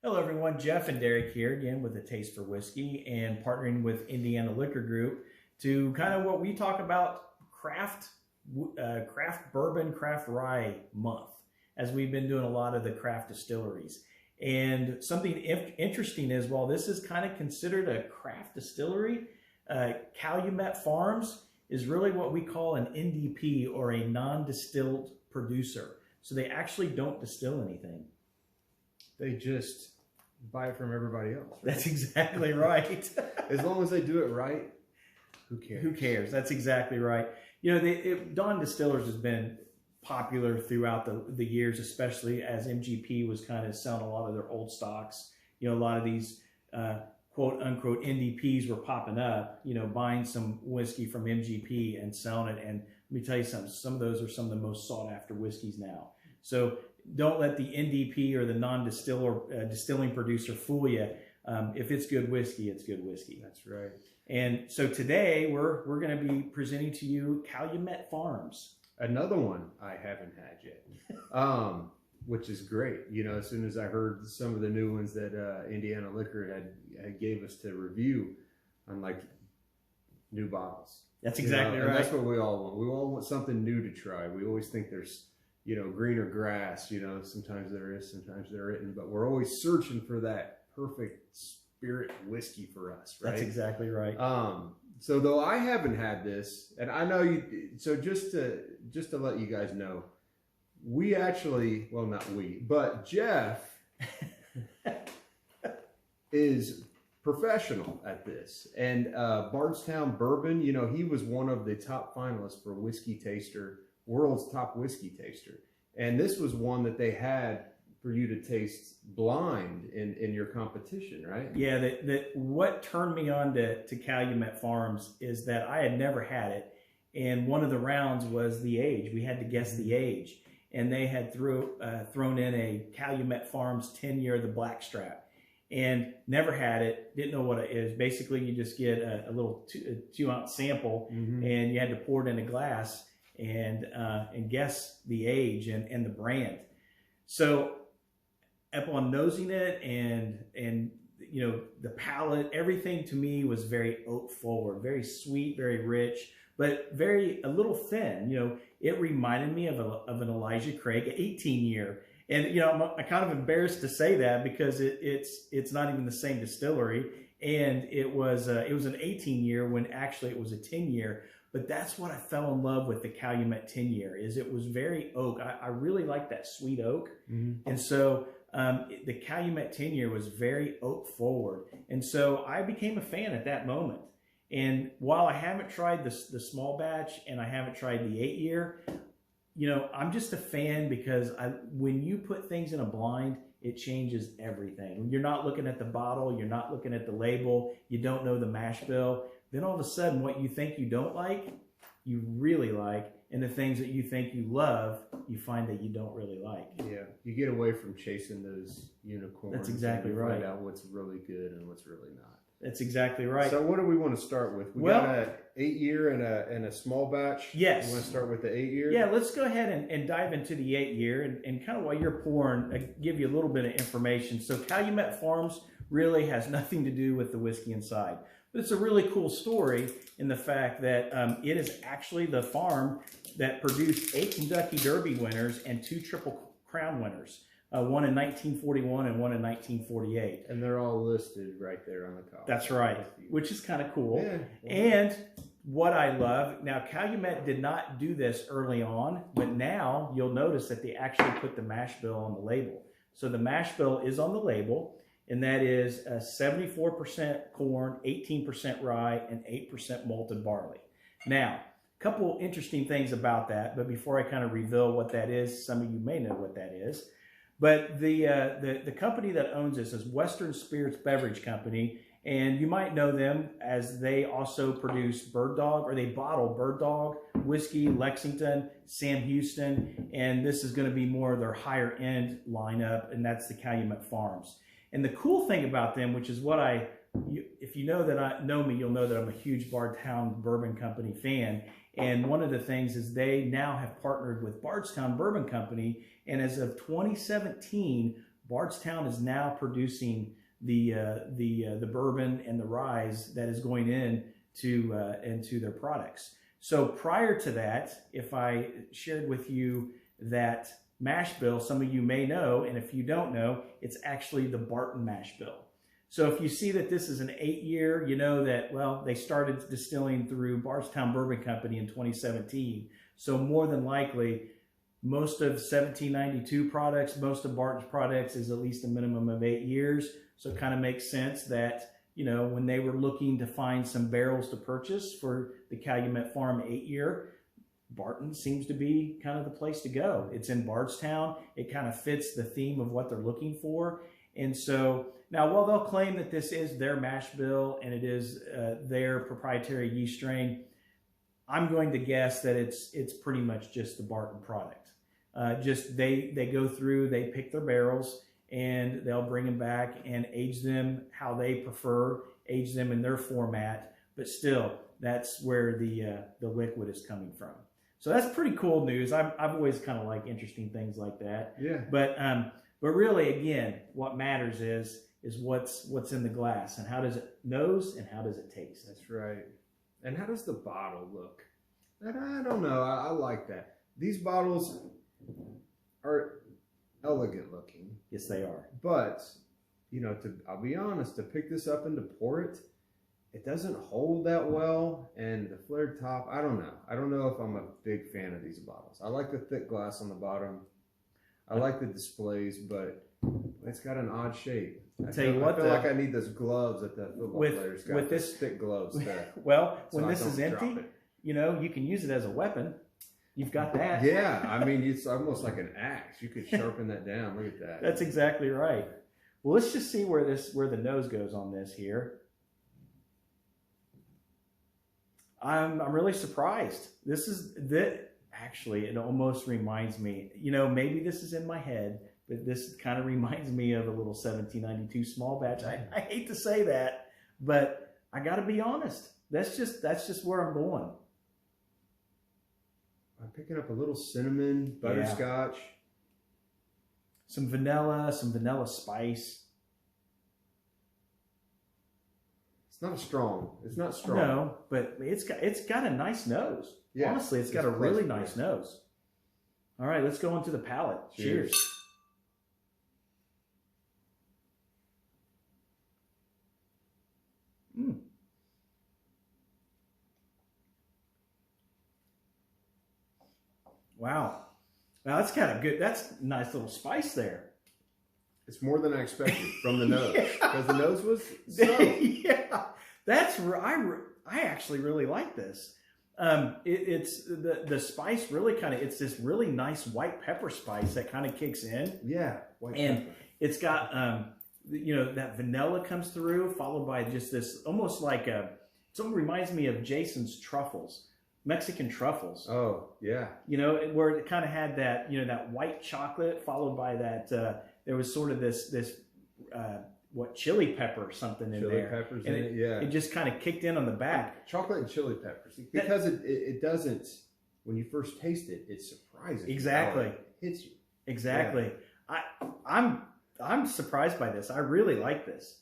Hello everyone, Jeff and Derek here again with A Taste for Whiskey and partnering with Indiana Liquor Group to kind of what we talk about craft bourbon, craft rye month, as we've been doing a lot of the craft distilleries. And something interesting is, while this is kind of considered a craft distillery, Calumet Farms is really what we call an NDP, or a non-distilled producer. So they actually don't distill anything. They just buy it from everybody else. Right? That's exactly right. As long as they do it right, who cares? Who cares? That's exactly right. You know, Dawn Distillers has been popular throughout the years, especially as MGP was kind of selling a lot of their old stocks. You know, a lot of these quote unquote NDPs were popping up, you know, buying some whiskey from MGP and selling it. And let me tell you something, some of those are some of the most sought after whiskeys now. So don't let the NDP or the non-distiller distilling producer fool you. If it's good whiskey, it's good whiskey. That's right. And so today we're going to be presenting to you Calumet Farms. Another one I haven't had yet, which is great. You know, as soon as I heard some of the new ones that Indiana Liquor had gave us to review, I'm like, new bottles. That's exactly right. And that's what we all want. We all want something new to try. We always think there's, you know, greener grass. You know, sometimes there is, sometimes there isn't. But we're always searching for that perfect spirit whiskey for us, right? That's exactly right. So though I haven't had this, and I know you, so just to let you guys know, we actually, well, not we, but Jeff is professional at this. And Bardstown Bourbon, you know, he was one of the top finalists for Whiskey Taster, world's top whiskey taster. And this was one that they had for you to taste blind in your competition, right? Yeah, what turned me on to Calumet Farms is that I had never had it. And one of the rounds was the age. We had to guess the age. And they had thrown in a Calumet Farms 10-year, the Blackstrap. And never had it, didn't know what it is. Basically, you just get a little 2-ounce sample, and you had to pour it in a glass and guess the age and the brand. So upon nosing it and you know, the palate, everything to me was very oak forward, very sweet, very rich, but a little thin. You know, it reminded me of an Elijah Craig 18-year. And, you know, I'm kind of embarrassed to say that because it's not even the same distillery. And it was an 18-year when actually it was a 10-year. But that's what I fell in love with the Calumet 10-year, is it was very oak. I really like that sweet oak. And so the Calumet 10-year was very oak forward. And so I became a fan at that moment. And while I haven't tried the small batch and I haven't tried the 8-year, you know, I'm just a fan because when you put things in a blind, it changes everything. When you're not looking at the bottle, you're not looking at the label, you don't know the mash bill, then all of a sudden what you think you don't like, you really like, and the things that you think you love, you find that you don't really like. Yeah, you get away from chasing those unicorns. That's exactly and right. Find out what's really good and what's really not. That's exactly right. So what do we want to start with? We got an 8-year and a small batch. Yes. You want to start with the 8-year? Yeah, let's go ahead and dive into the 8-year and kind of while you're pouring, give you a little bit of information. So Calumet Farms really has nothing to do with the whiskey inside. But it's a really cool story in the fact that it is actually the farm that produced 8 Kentucky Derby winners and 2 Triple Crown winners. One in 1941 and one in 1948. And they're all listed right there on the top. That's right, which is kind of cool. Yeah. And what I love, now Calumet did not do this early on, but now you'll notice that they actually put the mash bill on the label. So the mash bill is on the label, and that is 74% corn, 18% rye, and 8% malted barley. Now, a couple interesting things about that, but before I kind of reveal what that is, some of you may know what that is. But the company that owns this is Western Spirits Beverage Company, and you might know them as they also produce Bird Dog, or they bottle Bird Dog whiskey, Lexington, Sam Houston, and this is going to be more of their higher end lineup, and that's the Calumet Farms. And the cool thing about them, which is what if you know me, you'll know that I'm a huge Bardstown Bourbon Company fan. And one of the things is they now have partnered with Bardstown Bourbon Company, and as of 2017, Bardstown is now producing the bourbon and the rye that is going into their products. So prior to that, if I shared with you that mash bill, some of you may know, and if you don't know, it's actually the Barton mash bill. So if you see that this is an 8-year, you know that, well, they started distilling through Bardstown Bourbon Company in 2017. So more than likely, most of 1792 products, most of Barton's products is at least a minimum of 8 years. So it kind of makes sense that, you know, when they were looking to find some barrels to purchase for the Calumet Farm 8-year, Barton seems to be kind of the place to go. It's in Bardstown. It kind of fits the theme of what they're looking for. And so now, while they'll claim that this is their mash bill and it is their proprietary yeast strain, I'm going to guess that it's pretty much just the Barton product. Just they go through, they pick their barrels, and they'll bring them back and age them how they prefer, age them in their format. But still, that's where the liquid is coming from. So that's pretty cool news. I've always kind of liked interesting things like that. Yeah. But really, again, what matters is what's in the glass and how does it nose and how does it taste. That's right. And how does the bottle look? And I don't know. I like that. These bottles are elegant looking. Yes, they are. But, you know, I'll be honest, to pick this up and to pour it, it doesn't hold that well. And the flared top, I don't know. I don't know if I'm a big fan of these bottles. I like the thick glass on the bottom. I like the displays, but it's got an odd shape. I feel like I need those gloves that the football players got. With this thick gloves. Well, when this is empty, you know, you can use it as a weapon. You've got that. Yeah, I mean, it's almost like an axe. You could sharpen that down. Look at that. That's exactly right. Well, let's just see where the nose goes on this here. I'm really surprised. Actually, it almost reminds me, you know, maybe this is in my head, but this kind of reminds me of a little 1792 small batch. I hate to say that, but I got to be honest. That's just where I'm going. I'm picking up a little cinnamon, butterscotch. Yeah. Some vanilla spice. It's not strong. It's not strong. No, but it's got a nice nose. Yeah, honestly, it's got a really nice nose. All right, let's go into the palate. Cheers. Wow. Now that's kind of good. That's a nice little spice there. It's more than I expected from the nose, because the nose was subtle. Yeah, I actually really like this. It's the spice really kind of, it's this really nice white pepper spice that kind of kicks in. Yeah, white and pepper. It's got you know, that vanilla comes through, followed by just this almost like something reminds me of Jason's truffles. Mexican truffles. Oh, yeah. You know, where it kind of had that, you know, that white chocolate followed by that, there was sort of this chili pepper or something in there. Chili peppers and in it, yeah. It just kind of kicked in on the back. Chocolate and chili peppers. Because it doesn't, when you first taste it, it's surprising. Exactly. It hits you. Exactly. Yeah. I'm surprised by this. I really like this.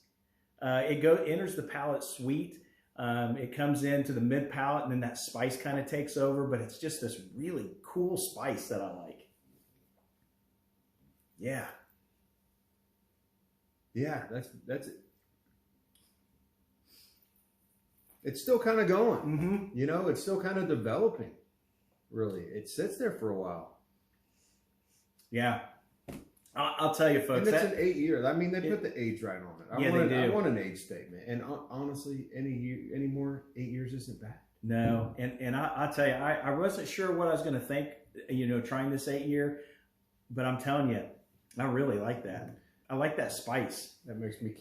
It enters the palate sweet. It comes into the mid palate, and then that spice kind of takes over, but it's just this really cool spice that I like. Yeah. Yeah, that's it. It's still kind of going. Mm-hmm. You know, it's still kind of developing. Really, it sits there for a while. Yeah. I'll tell you, folks. And it's an 8 years. I mean, they put the age right on it. I want an age statement. And honestly, any more 8 years isn't bad. No. And I'll tell you, I wasn't sure what I was going to think, you know, trying this 8 year. But I'm telling you, I really like that. I like that spice. That makes me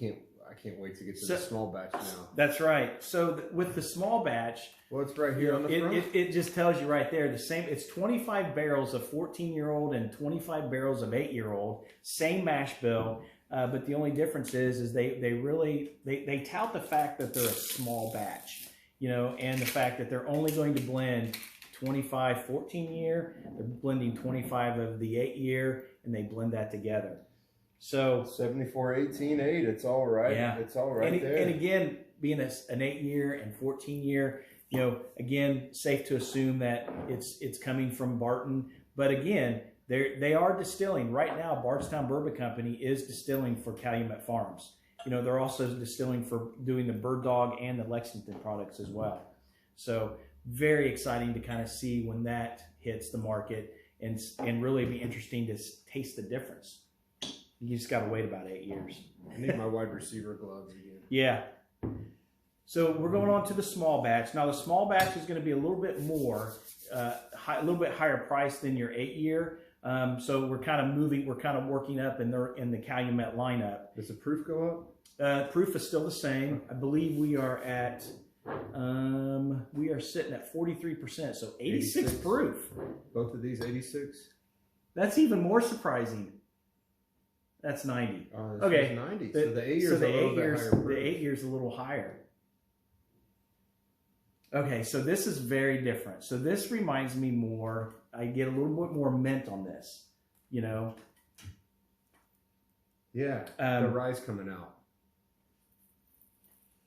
I can't wait to get to the small batch now. That's right. So with the small batch, well, it's right here on the front. It just tells you right there the same. It's 25 barrels of 14-year-old and 25 barrels of 8-year-old. Same mash bill, but the only difference is they tout the fact that they're a small batch, you know, and the fact that they're only going to blend 25 14-year. They're blending 25 of the 8-year, and they blend that together. So 74-18-8. It's all right. Yeah. It's all right there. And again, being an 8-year and 14-year, again, safe to assume that it's coming from Barton. But again, they are distilling right now. Bardstown Bourbon Company is distilling for Calumet Farms. They're also distilling for doing the Bird Dog and the Lexington products as well. So very exciting to kind of see when that hits the market, and really be interesting to taste the difference. You just got to wait about 8 years. I need my wide receiver gloves again. Yeah. So we're going on to the small batch. Now the small batch is going to be a little bit more, a little bit higher price than your 8-year. So we're kind of working up in the Calumet lineup. Does the proof go up? Proof is still the same. I believe we are sitting at 43%, so 86 proof. Both of these 86. That's even more surprising. That's 90. Okay, 90. So the 8 years, the 8 years a little higher. Okay, so this is very different. So this reminds me more. I get a little bit more mint on this. Yeah, the rye's coming out.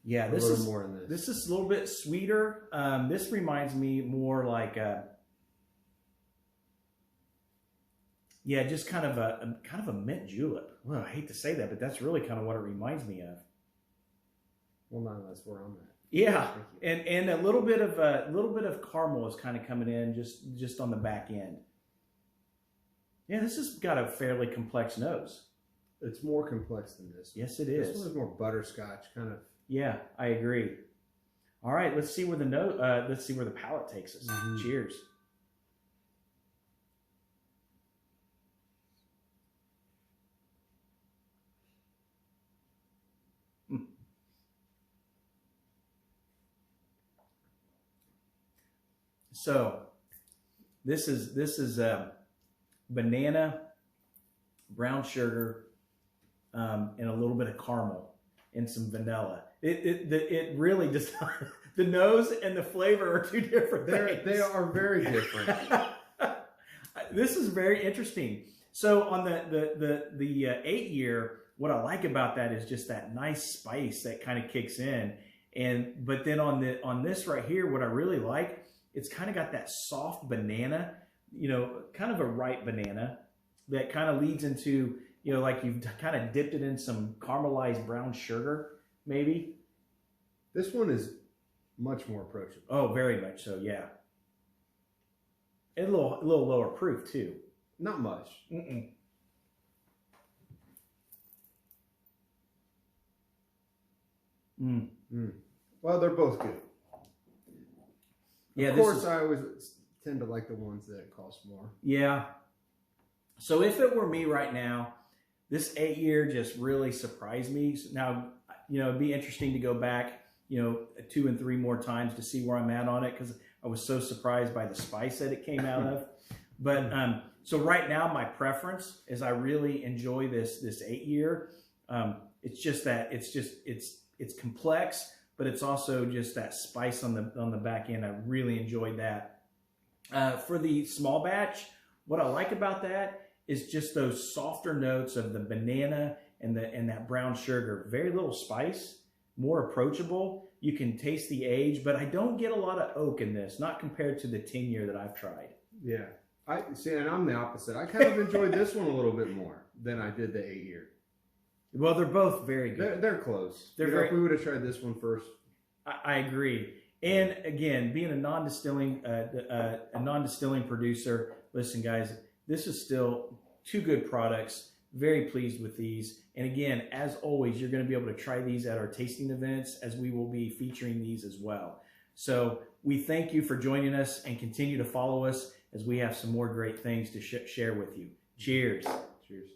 Yeah, this is more in this. This is a little bit sweeter. This reminds me more like just kind of a mint julep. Well, I hate to say that, but that's really kind of what it reminds me of. Well, no, that's where I'm at. Yeah, and a little bit of caramel is kind of coming in just on the back end. Yeah, this has got a fairly complex nose. It's more complex than this. Yes, it is. This one is more butterscotch kind of. Yeah, I agree. All right, let's see where the palate takes us. Mm-hmm. Cheers. So, this is banana, brown sugar, and a little bit of caramel and some vanilla. It really just the nose and the flavor are two different things. They are very different. This is very interesting. So on the 8-year, what I like about that is just that nice spice that kind of kicks in, but then on this right here, what I really like, it's kind of got that soft banana, kind of a ripe banana that kind of leads into, like you've kind of dipped it in some caramelized brown sugar, maybe. This one is much more approachable. Oh, very much so, yeah. And a little lower proof too. Not much. Mm-mm. Well, they're both good. Yeah, of course, I always tend to like the ones that cost more. Yeah. So if it were me right now, this 8-year just really surprised me. Now, it'd be interesting to go back, 2 and 3 more times to see where I'm at on it, because I was so surprised by the spice that it came out of. But so right now, my preference is I really enjoy this 8-year. It's just that it's complex, but it's also just that spice on the back end. I really enjoyed that. For the small batch, what I like about that is just those softer notes of the banana and that brown sugar. Very little spice, more approachable. You can taste the age, but I don't get a lot of oak in this, not compared to the 10-year that I've tried. Yeah, I see, and I'm the opposite. I kind of enjoyed this one a little bit more than I did the 8-year. Well, they're both very good. They're close. If we would have tried this one first. I agree. And again, being a non-distilling producer, listen, guys, this is still 2 good products. Very pleased with these. And again, as always, you're going to be able to try these at our tasting events, as we will be featuring these as well. So we thank you for joining us, and continue to follow us as we have some more great things to share with you. Cheers. Cheers.